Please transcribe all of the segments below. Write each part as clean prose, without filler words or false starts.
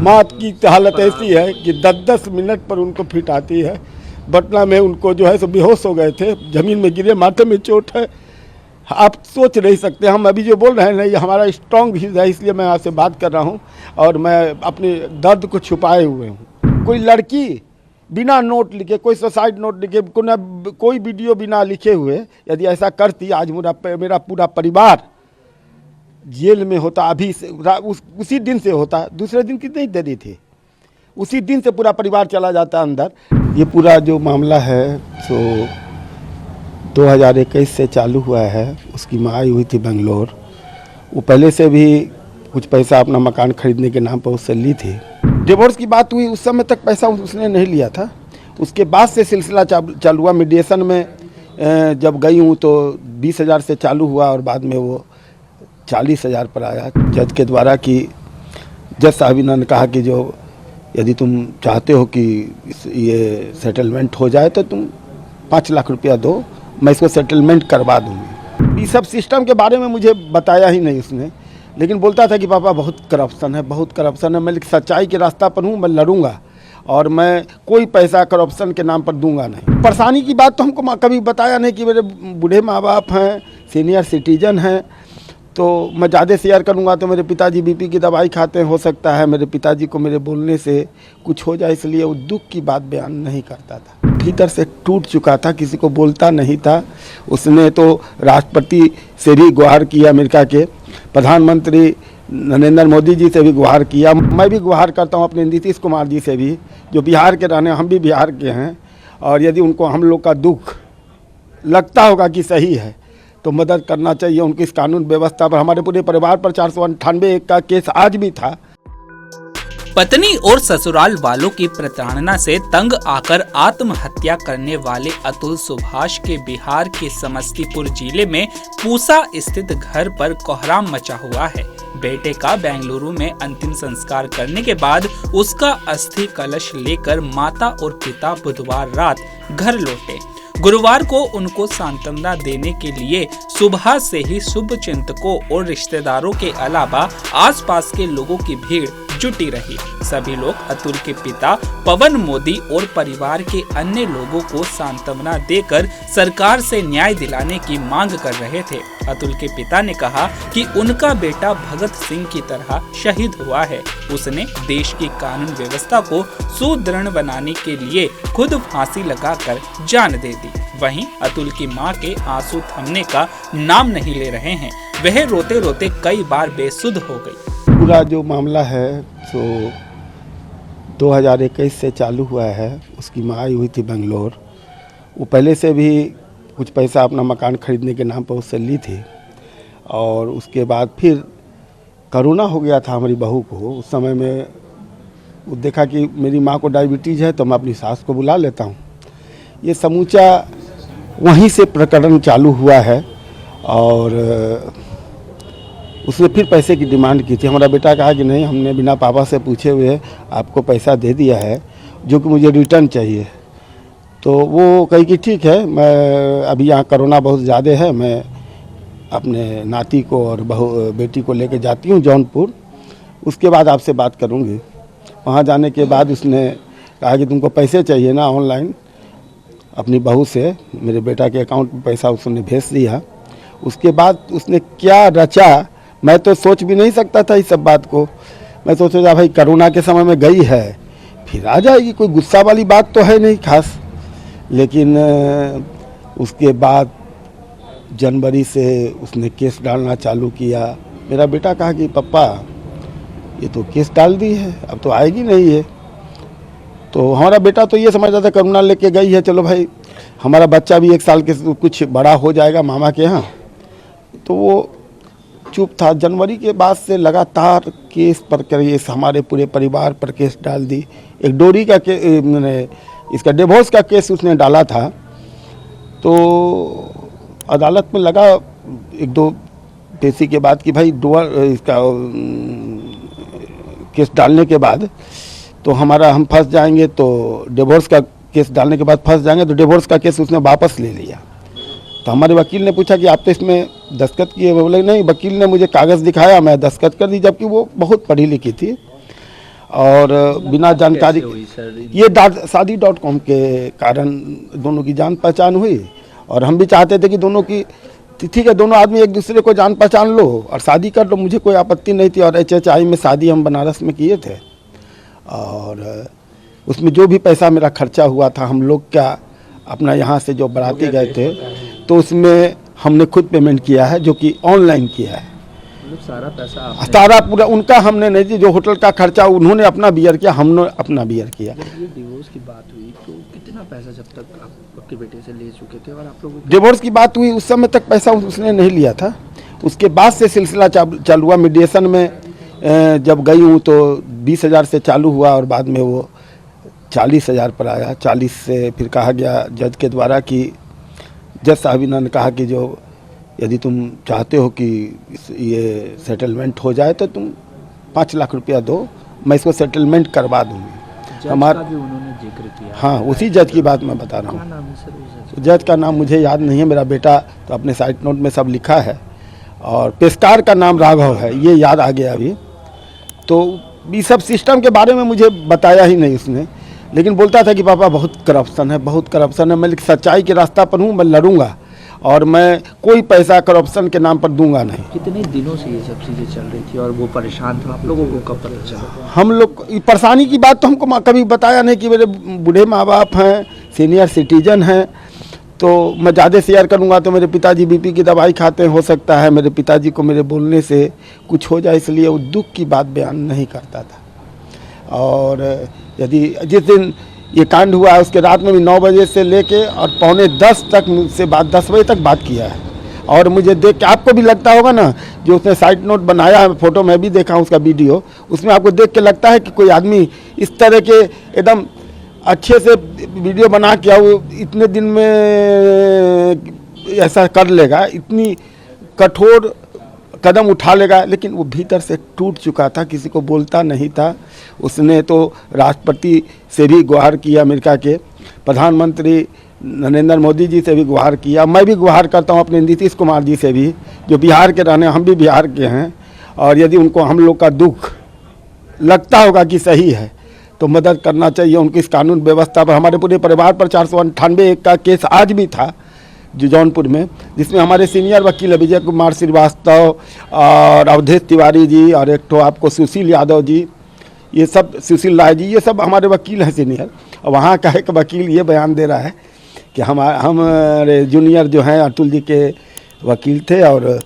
माँ की हालत ऐसी है कि 10-10 मिनट पर उनको फिट आती है। पटना में उनको जो है सो बेहोश हो गए थे, ज़मीन में गिरे, माथे में चोट है। आप सोच नहीं सकते, हम अभी जो बोल रहे हैं ना, ये हमारा स्ट्रॉन्ग व्यूज़ है, इसलिए मैं आपसे बात कर रहा हूँ और मैं अपने दर्द को छुपाए हुए हूँ। कोई लड़की बिना नोट लिखे, कोई सुसाइड नोट लिखे, कोई वीडियो बिना लिखे हुए यदि ऐसा करती, आज मेरा पूरा परिवार जेल में होता। अभी उसी दिन से होता, दूसरे दिन की नहीं देरी थी, उसी दिन से पूरा परिवार चला जाता अंदर। ये पूरा जो मामला है सो 2021 से चालू हुआ है। उसकी माँ आई हुई थी बेंगलोर, वो पहले से भी कुछ पैसा अपना मकान खरीदने के नाम पर उससे ली थी। डिवोर्स की बात हुई, उस समय तक पैसा उसने नहीं लिया था। उसके बाद से सिलसिला चालू हुआ। मीडिएशन में जब गई हूँ तो 20,000 से चालू हुआ और बाद में वो 40,000 पर आया जज के द्वारा कि जज साहब ने कहा कि जो यदि तुम चाहते हो कि ये सेटलमेंट हो जाए तो तुम 5 लाख रुपया दो, मैं इसको सेटलमेंट करवा दूँगी। इस सब सिस्टम के बारे में मुझे बताया ही नहीं उसने, लेकिन बोलता था कि पापा बहुत करप्शन है, बहुत करप्शन है। मैं सच्चाई के रास्ता पर हूँ, मैं लड़ूंगा और मैं कोई पैसा करप्शन के नाम पर दूंगा नहीं। परेशानी की बात तो हमको कभी बताया नहीं कि मेरे बूढ़े माँ बाप हैं, सीनियर सिटीजन हैं, तो मैं ज़्यादा शेयर करूंगा तो मेरे पिताजी बीपी की दवाई खाते हैं, हो सकता है मेरे पिताजी को मेरे बोलने से कुछ हो जाए, इसलिए वो दुख की बात बयान नहीं करता था। भीतर से टूट चुका था, किसी को बोलता नहीं था। उसने तो राष्ट्रपति से भी गुहार किया, अमेरिका के प्रधानमंत्री नरेंद्र मोदी जी से भी गुहार किया। मैं भी गुहार करता हूँ अपने नीतीश कुमार जी से भी, जो बिहार के रहने, हम भी बिहार के हैं, और यदि उनको हम लोग का दुख लगता होगा कि सही है तो मदद करना चाहिए उनकी इस कानून व्यवस्था पर। हमारे पूरे परिवार पर 498 का केस आज भी था। पत्नी और ससुराल वालों की प्रताड़ना से तंग आकर आत्महत्या करने वाले अतुल सुभाष के बिहार के समस्तीपुर जिले में पूसा स्थित घर पर कोहराम मचा हुआ है। बेटे का बेंगलुरु में अंतिम संस्कार करने के बाद उसका अस्थि कलश लेकर माता और पिता बुधवार रात घर लौटे। गुरुवार को उनको सांत्वना देने के लिए सुबह से ही शुभचिंतकों और रिश्तेदारों के अलावा आसपास के लोगों की भीड़ जुटी रही। सभी लोग अतुल के पिता पवन मोदी और परिवार के अन्य लोगों को सांत्वना देकर सरकार से न्याय दिलाने की मांग कर रहे थे। अतुल के पिता ने कहा कि उनका बेटा भगत सिंह की तरह शहीद हुआ है। उसने देश की कानून व्यवस्था को सुदृढ़ बनाने के लिए खुद फांसी लगाकर जान दे दी। वहीं अतुल की मां के आंसू थमने का नाम नहीं ले रहे हैं। वह रोते रोते कई बार बेसुध हो गई। पूरा जो मामला है तो 2021 से चालू हुआ है। उसकी माँ आई हुई थी बेंगलोर, वो पहले से भी कुछ पैसा अपना मकान खरीदने के नाम पर उससे ली थी, और उसके बाद फिर कोरोना हो गया था हमारी बहू को। उस समय में वो देखा कि मेरी माँ को डायबिटीज़ है तो मैं अपनी सास को बुला लेता हूँ। ये समूचा वहीं से प्रकरण चालू हुआ है, और उसने फिर पैसे की डिमांड की थी। हमारा बेटा कहा कि नहीं, हमने बिना पापा से पूछे हुए आपको पैसा दे दिया है जो कि मुझे रिटर्न चाहिए। तो वो कही कि ठीक है, मैं अभी यहाँ कोरोना बहुत ज़्यादा है, मैं अपने नाती को और बेटी को लेके जाती हूँ जौनपुर, उसके बाद आपसे बात करूँगी। वहाँ जाने के बाद उसने कहा कि तुमको पैसे चाहिए ना, ऑनलाइन अपनी बहू से मेरे बेटा के अकाउंट में पैसा उसने भेज दिया। उसके बाद उसने क्या रचा, मैं तो सोच भी नहीं सकता था इस सब बात को। मैं सोचा भाई कोरोना के समय में गई है, फिर आ जाएगी, कोई गुस्सा वाली बात तो है नहीं खास। लेकिन उसके बाद जनवरी से उसने केस डालना चालू किया। मेरा बेटा कहा कि पापा ये तो केस डाल दी है, अब तो आएगी नहीं है। तो हमारा बेटा तो ये समझता था कोरोना लेके गई है, चलो भाई हमारा बच्चा भी 1 साल के कुछ बड़ा हो जाएगा मामा के यहाँ, तो वो चुप था। जनवरी के बाद से लगातार केस पर केस, हमारे पूरे परिवार पर केस डाल दी। एक डोरी का इसका डिवोर्स का केस उसने डाला था, तो अदालत में लगा 1-2 पेशी के बाद कि भाई इसका केस डालने के बाद तो हम फंस जाएंगे, तो डिवोर्स का केस डालने के बाद फंस जाएंगे, तो डिवोर्स का केस उसने वापस ले लिया। तो हमारे वकील ने पूछा कि आप तो इसमें दस्तखत किए? बोले नहीं, वकील ने मुझे कागज़ दिखाया, मैं दस्तखत कर दी, जबकि वो बहुत पढ़ी लिखी थी। और बिना जानकारी कैसे हुई सर? ये शादी.com के कारण दोनों की जान पहचान हुई। और हम भी चाहते थे कि दोनों की ठीक है, दोनों आदमी एक दूसरे को जान पहचान लो और शादी कर लो, मुझे कोई आपत्ति नहीं थी। और HHI में शादी हम बनारस में किए थे और उसमें जो भी पैसा मेरा खर्चा हुआ था, हम लोग क्या अपना यहाँ से जो बाराती गए थे तो उसमें हमने खुद पेमेंट किया है, जो कि ऑनलाइन किया है। मतलब सारा पैसा आपने? सारा पूरा उनका हमने नहीं दी, जो होटल का खर्चा उन्होंने अपना बियर किया, हमने अपना बियर किया। जब ये डिवोर्स की बात हुई तो कितना पैसा जब तक आप आपके बेटे से ले चुके थे और आप लोगों को? डिवोर्स की बात हुई उस समय तक पैसा उसने नहीं लिया था। उसके बाद से सिलसिला चालू हुआ। मीडिएशन में जब गई हूँ तो 20,000 से चालू हुआ और बाद में वो 40,000 पर आया। 40 से फिर कहा गया जज के द्वारा कि जज साहबिना ने कहा कि जो यदि तुम चाहते हो कि ये सेटलमेंट हो जाए तो तुम 5 लाख रुपया दो, मैं इसको सेटलमेंट करवा दूँगी। जज का भी उन्होंने जिक्र किया? हाँ, उसी जज की बात मैं बता रहा क्या हूँ। नाम है सर उस जज? जज का नाम मुझे याद नहीं है, मेरा बेटा तो अपने साइड नोट में सब लिखा है। और पेशकार का नाम राघव है, ये याद आ गया अभी। तो ये सब सिस्टम के बारे में मुझे बताया ही नहीं उसने, लेकिन बोलता था कि पापा बहुत करप्शन है, बहुत करप्शन है। मैं सच्चाई के रास्ता पर हूँ, मैं लड़ूंगा और मैं कोई पैसा करप्शन के नाम पर दूंगा नहीं। कितने दिनों से ये सब चीज़ें चल रही थी और वो परेशान था? आप लोगों को कब पता चला? हम लोग परेशानी की बात तो हमको कभी बताया नहीं कि मेरे बूढ़े माँ बाप हैं, सीनियर सिटीजन हैं, तो मैं ज़्यादा शेयर करूंगा तो मेरे पिताजी BP की दवाई खाते हैं, हो सकता है मेरे पिताजी को मेरे बोलने से कुछ हो जाए, इसलिए वो दुख की बात बयान नहीं करता था। और यदि जिस दिन ये कांड हुआ है उसके रात में भी 9 बजे से लेके और 9:45 तक मुझसे बात 10 बजे तक बात किया है। और मुझे देख के आपको भी लगता होगा ना, जो उसने साइड नोट बनाया है, फोटो मैं भी देखा हूँ उसका वीडियो, उसमें आपको देख के लगता है कि कोई आदमी इस तरह के एकदम अच्छे से वीडियो बना के वो इतने दिन में ऐसा कर लेगा, इतनी कठोर कदम उठा लेगा। लेकिन वो भीतर से टूट चुका था, किसी को बोलता नहीं था। उसने तो राष्ट्रपति से भी गुहार किया, अमेरिका के प्रधानमंत्री नरेंद्र मोदी जी से भी गुहार किया। मैं भी गुहार करता हूँ अपने नीतीश कुमार जी से भी, जो बिहार के रहने, हम भी बिहार के हैं। और यदि उनको हम लोग का दुख लगता होगा कि सही है तो मदद करना चाहिए उनकी इस कानून व्यवस्था पर। हमारे पूरे परिवार पर 498 का केस आज भी था जो जौनपुर में, जिसमें हमारे सीनियर वकील विजय कुमार श्रीवास्तव और अवधेश तिवारी जी और एक तो आपको सुशील यादव जी, ये सब सुशील राय जी, ये सब हमारे वकील हैं सीनियर। और वहाँ का एक वकील ये बयान दे रहा है कि हमारे जूनियर जो हैं अतुल जी के वकील थे और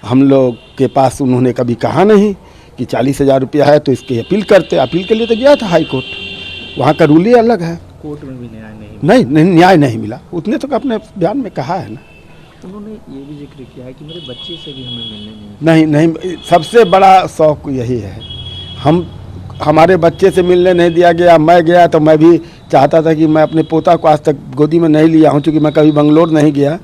हम लोग के पास उन्होंने कभी कहा नहीं कि 40,000 रुपया है तो इसकी अपील करते। अपील के लिए तो गया था हाई कोर्ट, वहाँ का रूल ही अलग है। कोर्ट में भी न्याय नहीं न्याय नहीं मिला। उतने तो अपने बयान में कहा है ना। उन्होंने ये भी जिक्र किया है कि मेरे बच्चे से भी हमें मिलने नहीं, सबसे बड़ा शौक यही है। हमारे बच्चे से मिलने नहीं दिया गया। मैं गया तो मैं भी चाहता था कि मैं अपने पोता को आज तक गोदी में नहीं लिया हूँ, क्योंकि मैं कभी बंगलोर नहीं गया।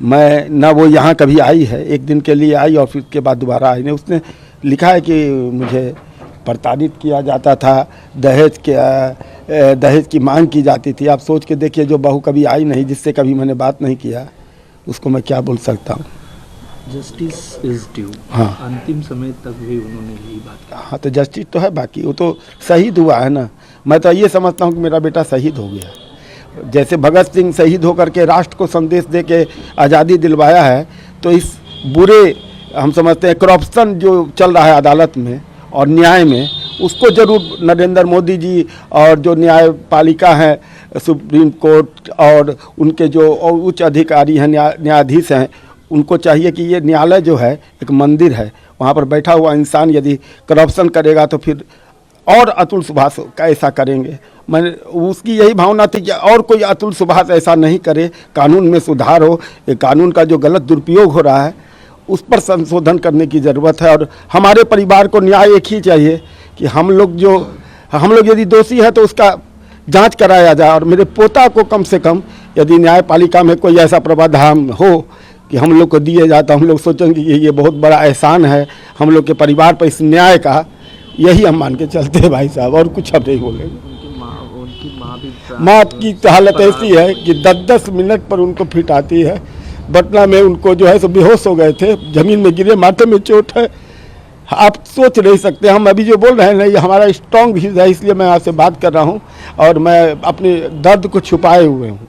मैं ना वो यहाँ कभी आई है, एक दिन के लिए आई और फिर के बाद दोबारा आई नहीं। उसने लिखा है कि मुझे प्रताड़ित किया जाता था, दहेज की मांग की जाती थी। आप सोच के देखिए, जो बहू कभी आई नहीं, जिससे कभी मैंने बात नहीं किया, उसको मैं क्या बोल सकता हूँ। Justice is due. हाँ, अंतिम समय तक भी उन्होंने यही बात कहा। हाँ, तो जस्टिस तो है, बाकी वो तो शहीद हुआ है ना। मैं तो ये समझता हूँ कि मेरा बेटा शहीद हो गया। जैसे भगत सिंह शहीद होकर के राष्ट्र को संदेश दे के आज़ादी दिलवाया है, तो इस बुरे, हम समझते हैं करप्शन जो चल रहा है अदालत में और न्याय में, उसको जरूर नरेंद्र मोदी जी और जो न्यायपालिका है, सुप्रीम कोर्ट और उनके जो उच्च अधिकारी हैं, न्यायाधीश हैं, उनको चाहिए कि ये न्यायालय जो है एक मंदिर है, वहाँ पर बैठा हुआ इंसान यदि करप्शन करेगा तो फिर और अतुल सुभाष ऐसा करेंगे। मैंने उसकी यही भावना थी कि और कोई अतुल सुभाष ऐसा नहीं करे, कानून में सुधार हो। ये कानून का जो गलत दुरुपयोग हो रहा है उस पर संशोधन करने की ज़रूरत है। और हमारे परिवार को न्याय एक ही चाहिए कि हम लोग यदि दोषी है तो उसका जांच कराया जाए। और मेरे पोता को कम से कम यदि न्यायपालिका में कोई ऐसा प्रावधान हो कि हम लोग को दिए जाए, तो हम लोग सोचेंगे कि ये बहुत बड़ा एहसान है हम लोग के परिवार पर इस न्याय का। यही हम मान के चलते हैं भाई साहब, और कुछ हम नहीं बोलेंगे। उनकी माँ की हालत ऐसी है कि 10-10 मिनट पर उनको फिट आती है। पटना में उनको जो है सो बेहोश हो गए थे, जमीन में गिरे, माथे में चोट है, आप सोच नहीं सकते, हम अभी जो बोल रहे हैं ना ये हमारा स्ट्रॉन्ग व्यूज़ है, इसलिए मैं आपसे बात कर रहा हूँ और मैं अपने दर्द को छुपाए हुए हूँ।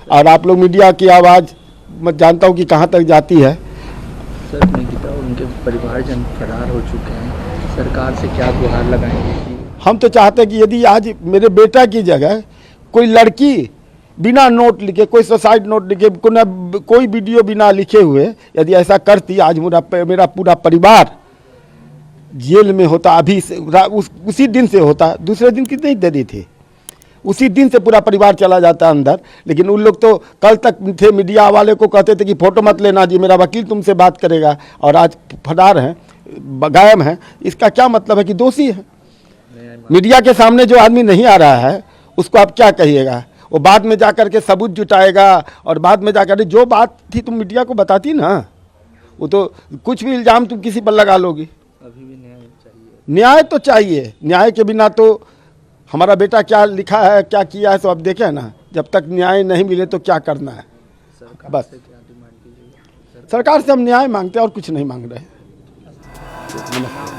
और आप लोग मीडिया की आवाज़ मैं जानता हूँ कि कहाँ तक जाती है। सर निकिता और उनके परिवारजन फरार हो चुके हैं, सरकार से क्या गुहार लगाएंगे? हम तो चाहते हैं कि यदि आज मेरे बेटा की जगह कोई लड़की बिना नोट लिखे, कोई सुसाइड नोट लिखे, कोई वीडियो बिना लिखे हुए यदि ऐसा करती, आज मेरा पूरा परिवार जेल में होता। अभी से उसी दिन से होता, दूसरे दिन कितनी देरी थी, उसी दिन से पूरा परिवार चला जाता अंदर। लेकिन उन लोग तो कल तक थे, मीडिया वाले को कहते थे कि फ़ोटो मत लेना जी, मेरा वकील तुमसे बात करेगा, और आज फरार हैं, गायब हैं। इसका क्या मतलब है कि दोषी है। मीडिया के सामने जो आदमी नहीं आ रहा है उसको आप क्या कहिएगा? वो बाद में जाकर के सबूत जुटाएगा और बाद में जाकर जो बात थी तुम मीडिया को बताती ना, वो तो कुछ भी इल्ज़ाम तुम किसी पर लगा लोगी। अभी भी न्याय चाहिए। न्याय तो चाहिए, न्याय के बिना तो हमारा बेटा क्या लिखा है, क्या किया है, तो आप देखें ना। जब तक न्याय नहीं मिले तो क्या करना है। सरकार बस से क्या डिमांड कीजिएगा? सरकार से हम न्याय मांगते हैं और कुछ नहीं मांग रहे। नमस्कार।